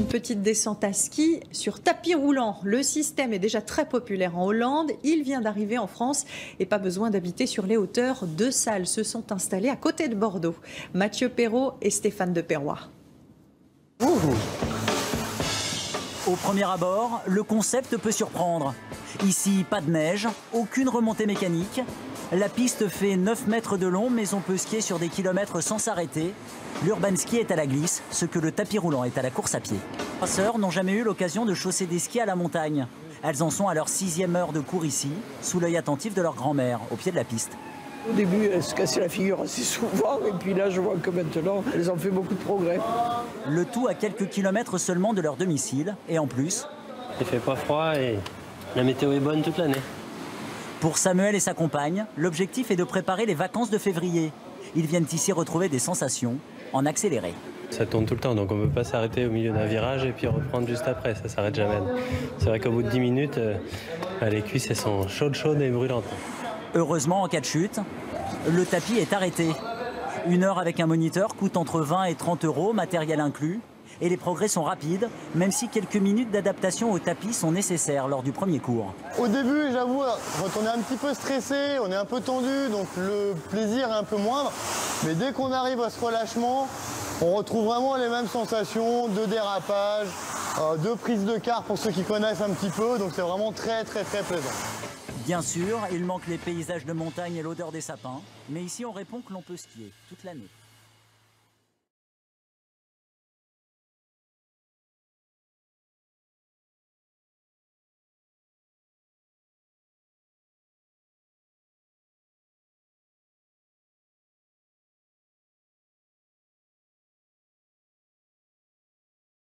Une petite descente à ski sur tapis roulant. Le système est déjà très populaire en Hollande. Il vient d'arriver en France et pas besoin d'habiter sur les hauteurs. 2 salles se sont installées à côté de Bordeaux. Mathieu Perrault et Stéphane de Perrois. Au premier abord, le concept peut surprendre. Ici, pas de neige, aucune remontée mécanique. La piste fait 9 mètres de long, mais on peut skier sur des kilomètres sans s'arrêter. L'urban ski est à la glisse, ce que le tapis roulant est à la course à pied. Les sœurs n'ont jamais eu l'occasion de chausser des skis à la montagne. Elles en sont à leur 6e heure de cours ici, sous l'œil attentif de leur grand-mère, au pied de la piste. Au début, elles se cassaient la figure assez souvent, et puis là, je vois que maintenant, elles ont fait beaucoup de progrès. Le tout à quelques kilomètres seulement de leur domicile, et en plus... Il fait pas froid et la météo est bonne toute l'année. Pour Samuel et sa compagne, l'objectif est de préparer les vacances de février. Ils viennent ici retrouver des sensations en accéléré. Ça tourne tout le temps, donc on ne peut pas s'arrêter au milieu d'un virage et puis reprendre juste après, ça s'arrête jamais. C'est vrai qu'au bout de 10 minutes, les cuisses elles sont chaudes et brûlantes. Heureusement, en cas de chute, le tapis est arrêté. 1 heure avec un moniteur coûte entre 20 et 30 euros, matériel inclus. Et les progrès sont rapides, même si quelques minutes d'adaptation au tapis sont nécessaires lors du premier cours. Au début, j'avoue, quand on est un petit peu stressé, on est un peu tendu, donc le plaisir est un peu moindre. Mais dès qu'on arrive à ce relâchement, on retrouve vraiment les mêmes sensations de dérapage, de prise de quart pour ceux qui connaissent un petit peu. Donc c'est vraiment très plaisant. Bien sûr, il manque les paysages de montagne et l'odeur des sapins. Mais ici, on répond que l'on peut skier toute l'année.